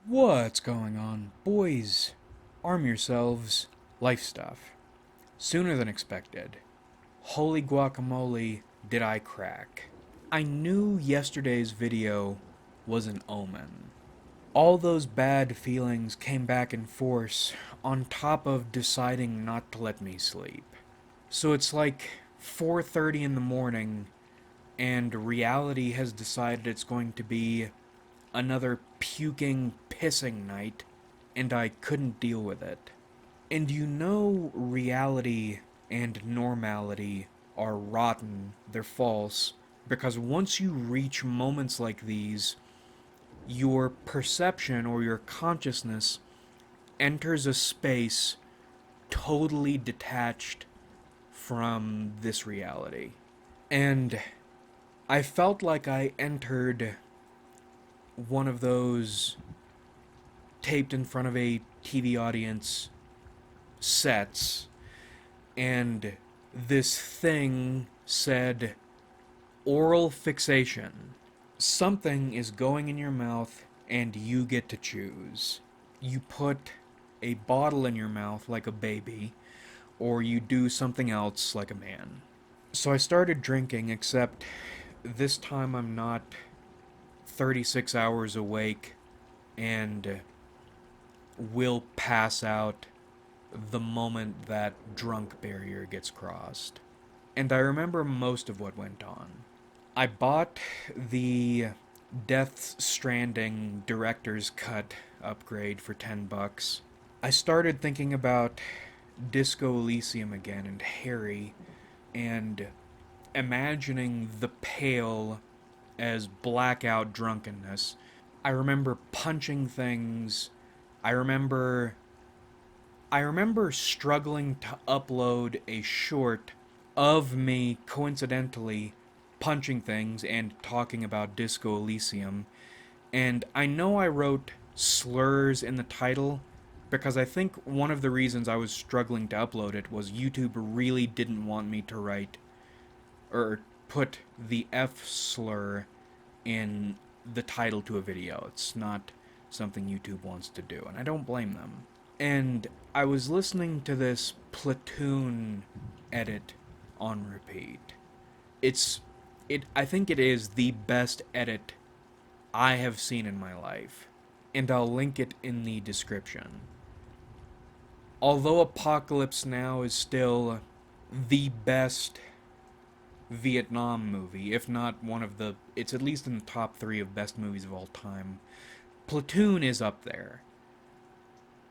What's going on? Boys, arm yourselves. Life stuff. Sooner than expected. Holy guacamole, did I crack. I knew yesterday's video was an omen. All those bad feelings came back in force on top of deciding not to let me sleep. So it's like 4:30 in the morning and reality has decided it's going to be another puking, pissing night, and I couldn't deal with it. And you know, reality and normality are rotten, they're false, because once you reach moments like these, your perception or your consciousness enters a space totally detached from this reality. And I felt like I entered one of those taped in front of a TV audience sets, and this thing said oral fixation. Something is going in your mouth, and you get to choose. You put a bottle in your mouth like a baby, or you do something else like a man. So I started drinking, except this time I'm not 36 hours awake and will pass out the moment that drunk barrier gets crossed. And I remember most of what went on. I bought the Death Stranding director's cut upgrade for $10. I started thinking about Disco Elysium again and Harry and imagining the pale as blackout drunkenness. I remember punching things. I remember I remember struggling to upload a short of me coincidentally punching things and talking about Disco Elysium. And I know I wrote slurs in the title because I think one of the reasons I was struggling to upload it was YouTube really didn't want me to write or put the F slur in the title to a video. It's not something YouTube wants to do, and I don't blame them. And I was listening to this Platoon edit on repeat. I think it is the best edit I have seen in my life, and I'll link it in the description. Although Apocalypse Now is still the best Vietnam movie, if not one of the, it's at least in the top 3 of best movies of all time. Platoon is up there.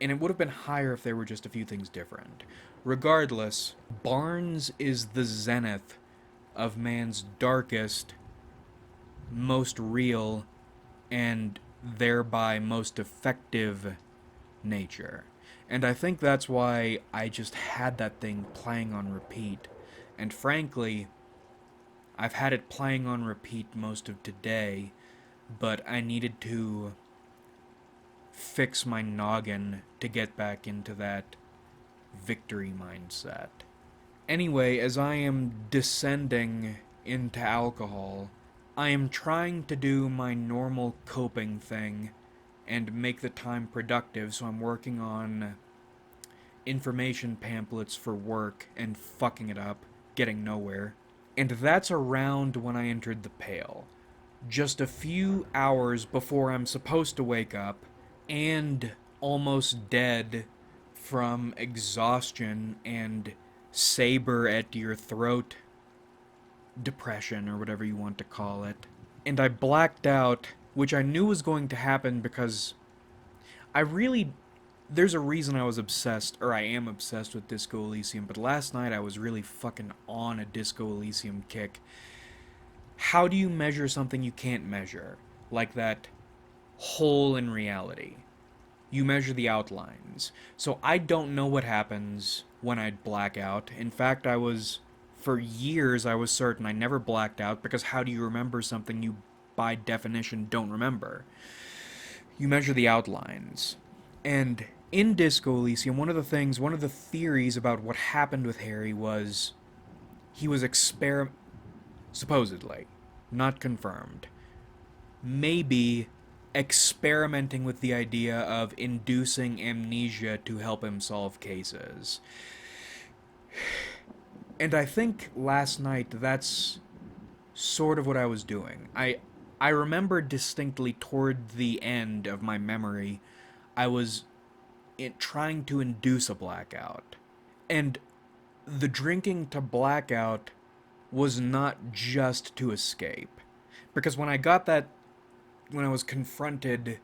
And it would have been higher if there were just a few things different. Regardless, Barnes is the zenith of man's darkest, most real, and thereby most effective nature. And I think that's why I just had that thing playing on repeat. And frankly, I've had it playing on repeat most of today, but I needed to fix my noggin to get back into that victory mindset. Anyway, as I am descending into alcohol, I am trying to do my normal coping thing and make the time productive, so I'm working on information pamphlets for work and fucking it up, getting nowhere. And that's around when I entered the Pale. Just a few hours before I'm supposed to wake up, and almost dead from exhaustion and saber at your throat depression, or whatever you want to call it. And I blacked out, which I knew was going to happen because I really. There's a reason I was obsessed, or I am obsessed with Disco Elysium, but last night I was really fucking on a Disco Elysium kick. How do you measure something you can't measure? Like that hole in reality. You measure the outlines. So I don't know what happens when I black out. In fact, for years, I was certain I never blacked out because how do you remember something you, by definition, don't remember? You measure the outlines. And in Disco Elysium, one of the theories about what happened with Harry was he was supposedly, not confirmed, maybe experimenting with the idea of inducing amnesia to help him solve cases. And I think last night that's sort of what I was doing. I remember distinctly toward the end of my memory, I was trying to induce a blackout. And the drinking to blackout was not just to escape. Because when I was confronted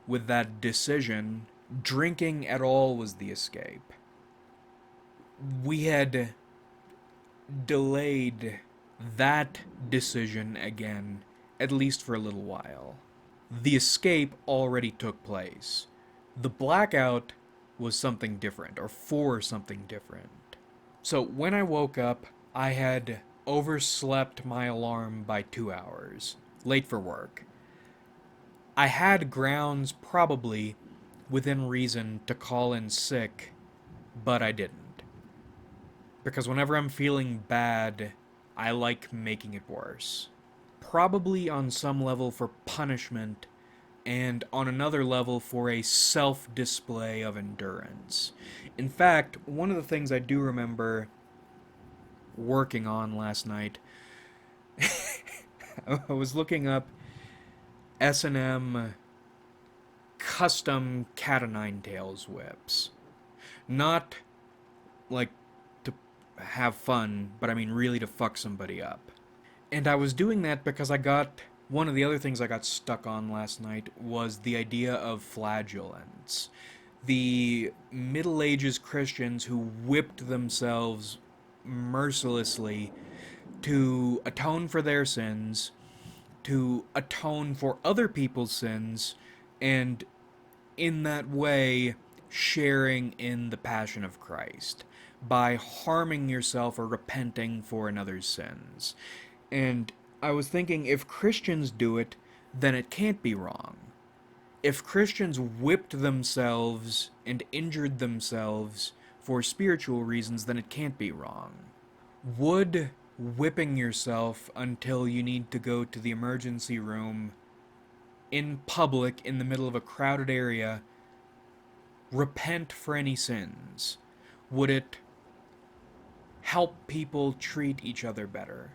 with that decision, drinking at all was the escape. We had delayed that decision again, at least for a little while. The escape already took place. The blackout was something different, or for something different. So when I woke up, I had overslept my alarm by 2 hours, late for work. I had grounds, probably, within reason, to call in sick, but I didn't. Because whenever I'm feeling bad, I like making it worse. Probably on some level for punishment, and on another level for a self display of endurance. In fact, one of the things I do remember working on last night, I was looking up S&M custom cat o' nine tails whips. Not like to have fun, but I mean really to fuck somebody up. And I was doing that because one of the other things I got stuck on last night was the idea of flagellants. The Middle Ages Christians who whipped themselves mercilessly to atone for their sins, to atone for other people's sins, and in that way sharing in the passion of Christ by harming yourself or repenting for another's sins. And I was thinking, if Christians do it, then it can't be wrong. If Christians whipped themselves and injured themselves for spiritual reasons, then it can't be wrong. Would whipping yourself until you need to go to the emergency room in public in the middle of a crowded area repent for any sins? Would it help people treat each other better?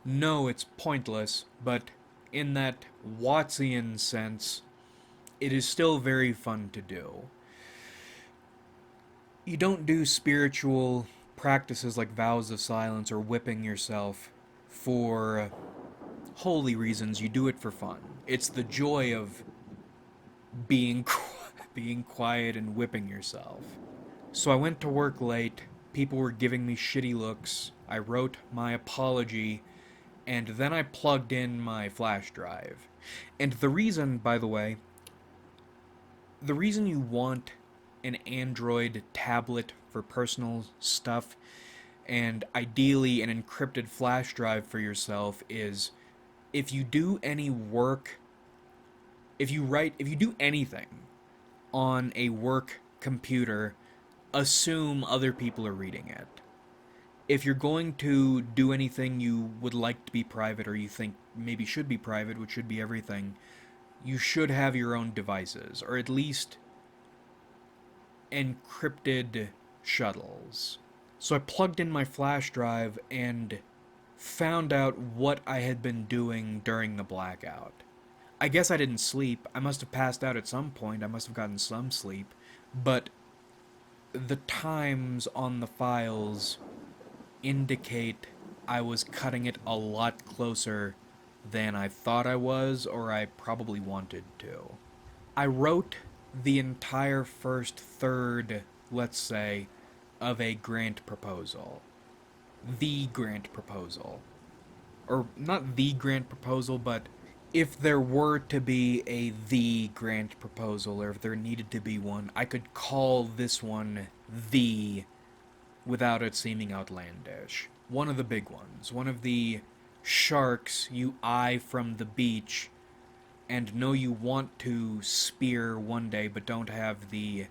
No, it's pointless, but in that Wattsian sense, it is still very fun to do. You don't do spiritual practices like vows of silence or whipping yourself for holy reasons. You do it for fun. It's the joy of being being quiet and whipping yourself. So I went to work late. People were giving me shitty looks. I wrote my apology, and then I plugged in my flash drive. And the reason, by the way, the reason you want an Android tablet for personal stuff and ideally an encrypted flash drive for yourself is if you do any work, if you do anything on a work computer, assume other people are reading it. If you're going to do anything you would like to be private or you think maybe should be private, which should be everything, you should have your own devices, or at least encrypted shuttles. So I plugged in my flash drive and found out what I had been doing during the blackout. I guess I didn't sleep. I must have passed out at some point. I must have gotten some sleep. But the times on the files indicate I was cutting it a lot closer than I thought I was, or I probably wanted to. I wrote the entire first third, let's say, of a grant proposal. The grant proposal. Or not the grant proposal, but if there were to be the grant proposal, or if there needed to be one, I could call this one the without it seeming outlandish. One of the big ones. One of the sharks you eye from the beach and know you want to spear one day but don't have the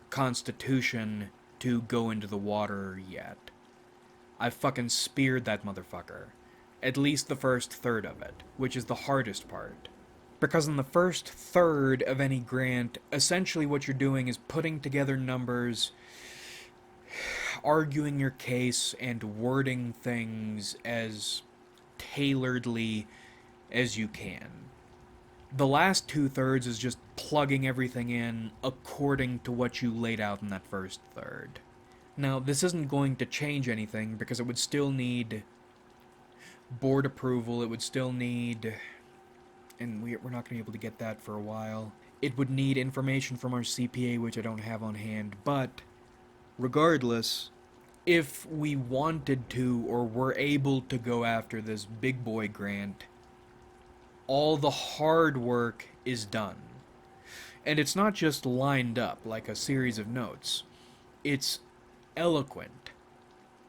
constitution to go into the water yet. I fucking speared that motherfucker. At least the first third of it, which is the hardest part. Because in the first third of any grant, essentially what you're doing is putting together numbers, arguing your case, and wording things as tailoredly as you can. The last two-thirds is just plugging everything in according to what you laid out in that first third. Now, this isn't going to change anything because it would still need board approval, it would still need, and we're not going to be able to get that for a while. It would need information from our CPA, which I don't have on hand, but regardless, if we wanted to or were able to go after this big boy grant, all the hard work is done. And it's not just lined up like a series of notes. It's eloquent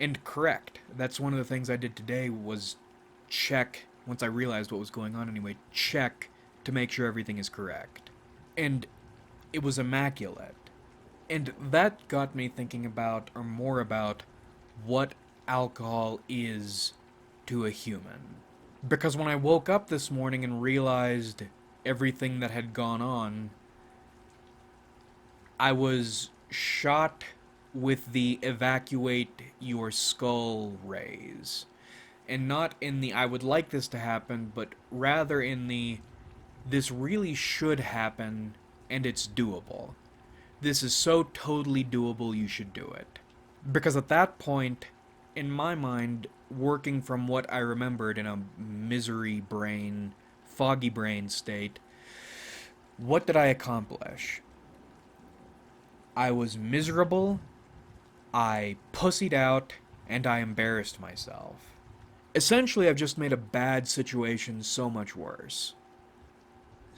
and correct. That's one of the things I did today was check, once I realized what was going on anyway, check to make sure everything is correct. And it was immaculate. And that got me thinking about, or more about, what alcohol is to a human. Because when I woke up this morning and realized everything that had gone on, I was shot with the evacuate your skull rays. And not in the I would like this to happen, but rather in the this really should happen and it's doable. This is so totally doable, you should do it. Because at that point, in my mind, working from what I remembered in a misery brain, foggy brain state, what did I accomplish? I was miserable, I pussied out, and I embarrassed myself. Essentially, I've just made a bad situation so much worse.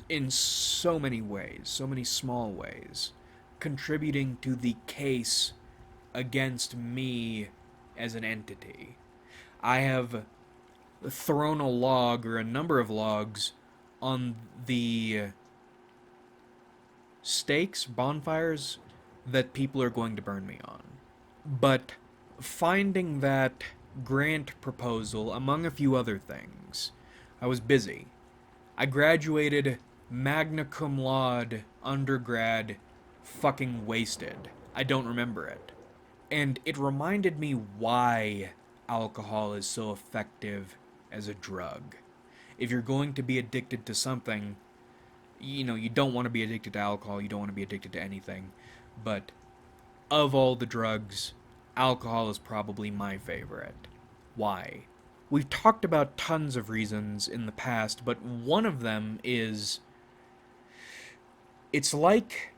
In so many ways, so many small ways, contributing to the case against me as an entity. I have thrown a log, or a number of logs, on the stakes, bonfires, that people are going to burn me on. But finding that grant proposal, among a few other things, I was busy. I graduated magna cum laude, undergrad, fucking wasted. I don't remember it. And it reminded me why alcohol is so effective as a drug. If you're going to be addicted to something, you don't want to be addicted to alcohol, you don't want to be addicted to anything, but of all the drugs, alcohol is probably my favorite. Why? We've talked about tons of reasons in the past, but one of them is it's like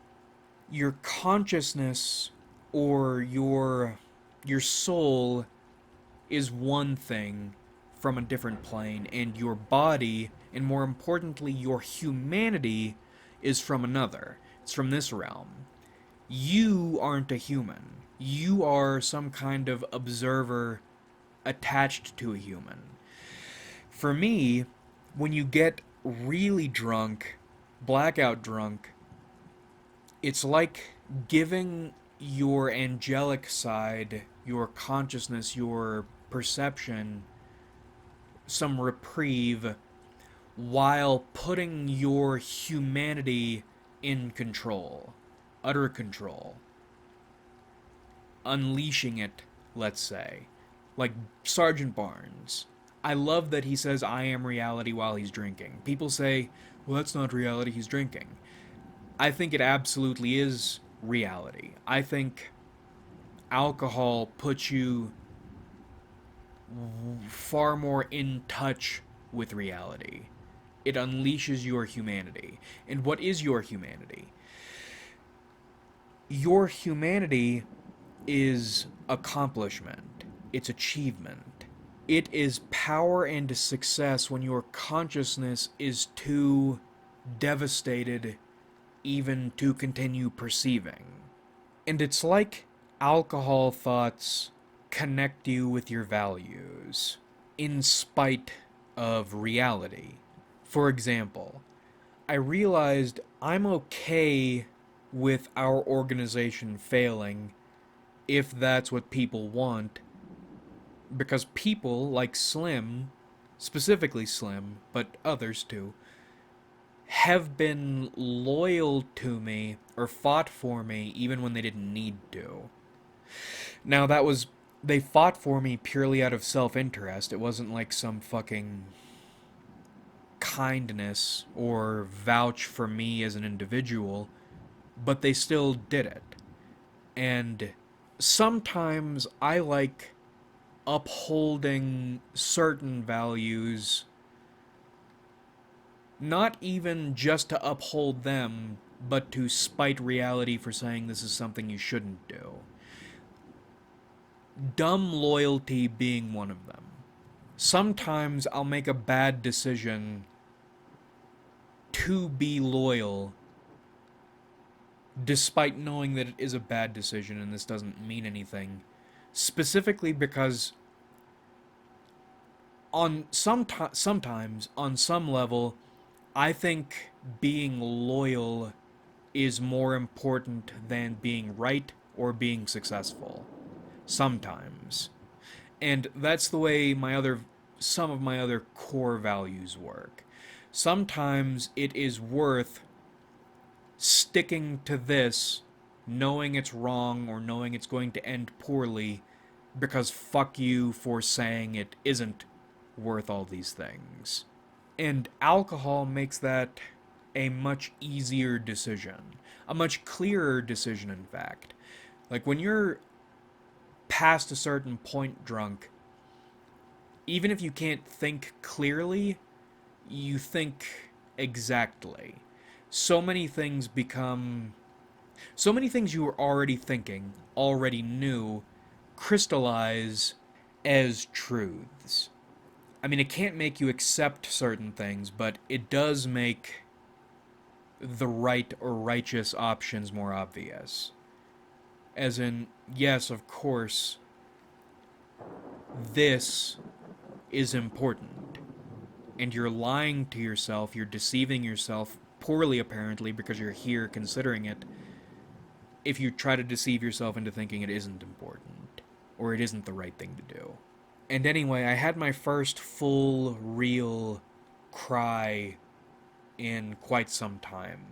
your consciousness or your soul is one thing from a different plane, and your body, and more importantly, your humanity, is from another. It's from this realm. You aren't a human. You are some kind of observer attached to a human. For me, when you get really drunk, blackout drunk, it's like giving your angelic side, your consciousness, your perception, some reprieve, while putting your humanity in control. Utter control. Unleashing it, let's say. Like Sergeant Barnes. I love that he says, I am reality while he's drinking. People say, well, that's not reality, he's drinking. I think it absolutely is reality. I think alcohol puts you far more in touch with reality. It unleashes your humanity. And what is your humanity? Your humanity is accomplishment. It's achievement. It is power and success when your consciousness is too devastated even to continue perceiving. And it's like alcohol thoughts connect you with your values in spite of reality. For example, I realized I'm okay with our organization failing if that's what people want, because people like Slim, specifically Slim, but others too, have been loyal to me or fought for me even when they didn't need to. Now, they fought for me purely out of self interest. It wasn't like some fucking kindness or vouch for me as an individual, but they still did it. And sometimes I like upholding certain values, not even just to uphold them, but to spite reality for saying this is something you shouldn't do. Dumb loyalty being one of them. Sometimes I'll make a bad decision to be loyal, despite knowing that it is a bad decision and this doesn't mean anything. Specifically because sometimes, on some level, I think being loyal is more important than being right or being successful. Sometimes. And that's the way some of my other core values work. Sometimes it is worth sticking to this, knowing it's wrong or knowing it's going to end poorly, because fuck you for saying it isn't worth all these things. And alcohol makes that a much easier decision. A much clearer decision, in fact. Like, when you're past a certain point drunk, even if you can't think clearly, you think exactly. So many things you were already thinking, already knew, crystallize as truths. I mean, it can't make you accept certain things, but it does make the right or righteous options more obvious. As in, yes, of course, this is important. And you're lying to yourself, you're deceiving yourself, poorly apparently, because you're here considering it, if you try to deceive yourself into thinking it isn't important, or it isn't the right thing to do. And anyway, I had my first full, real cry in quite some time.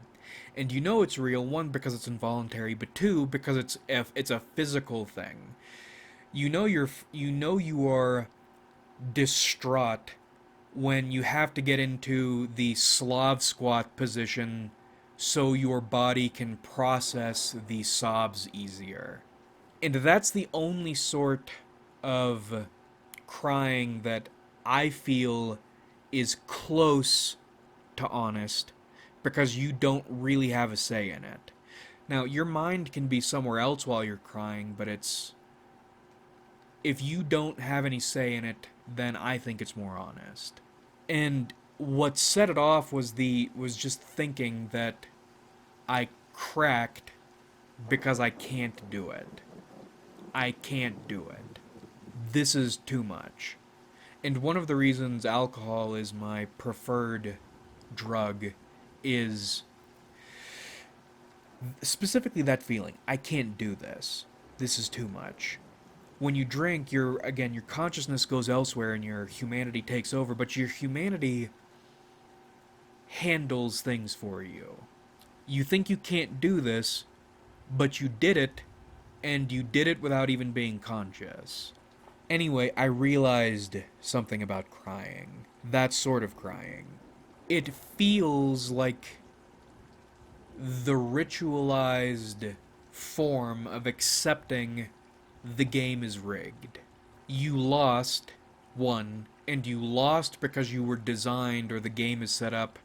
And you know it's real, one, because it's involuntary, but two, because it's a physical thing. You know you are distraught when you have to get into the Slav squat position so your body can process the sobs easier. And that's the only sort of crying that I feel is close to honest, because you don't really have a say in it. Now, your mind can be somewhere else while you're crying, but if you don't have any say in it, then I think it's more honest. And what set it off was just thinking that I cracked because I can't do it. I can't do it. This is too much. And one of the reasons alcohol is my preferred drug is specifically that feeling. I can't do this. This is too much. When you drink, your consciousness goes elsewhere and your humanity takes over, but your humanity handles things for you. You think you can't do this, but you did it, and you did it without even being conscious. Anyway, I realized something about crying. That sort of crying. It feels like the ritualized form of accepting the game is rigged. You lost, one, and you lost because you were designed or the game is set up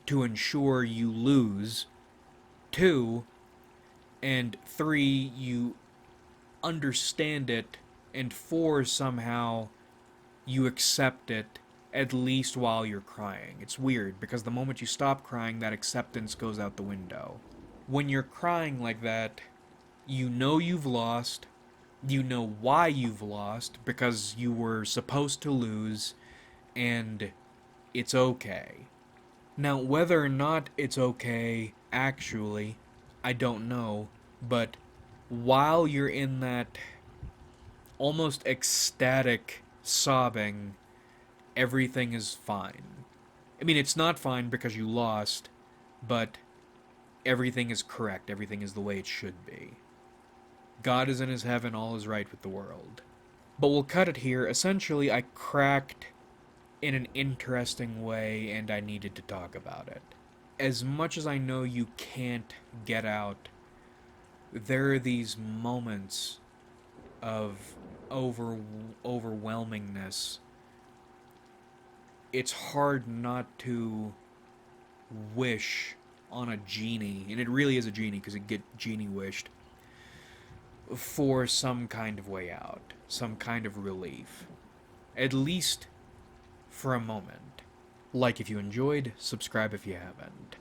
to ensure you lose. Two, and three, you understand it, and four, somehow you accept it, at least while you're crying. It's weird, because the moment you stop crying, that acceptance goes out the window. When you're crying like that, you know you've lost, you know why you've lost, because you were supposed to lose, and it's okay. Now, whether or not it's okay, actually, I don't know, but while you're in that almost ecstatic sobbing, everything is fine. I mean, it's not fine because you lost, but everything is correct. Everything is the way it should be. God is in his heaven, all is right with the world. But we'll cut it here. Essentially, I cracked in an interesting way, and I needed to talk about it. As much as I know you can't get out, there are these moments of overwhelmingness. It's hard not to wish on a genie, and it really is a genie because it get genie wished, for some kind of way out, some kind of relief. At least for a moment. Like if you enjoyed, subscribe if you haven't.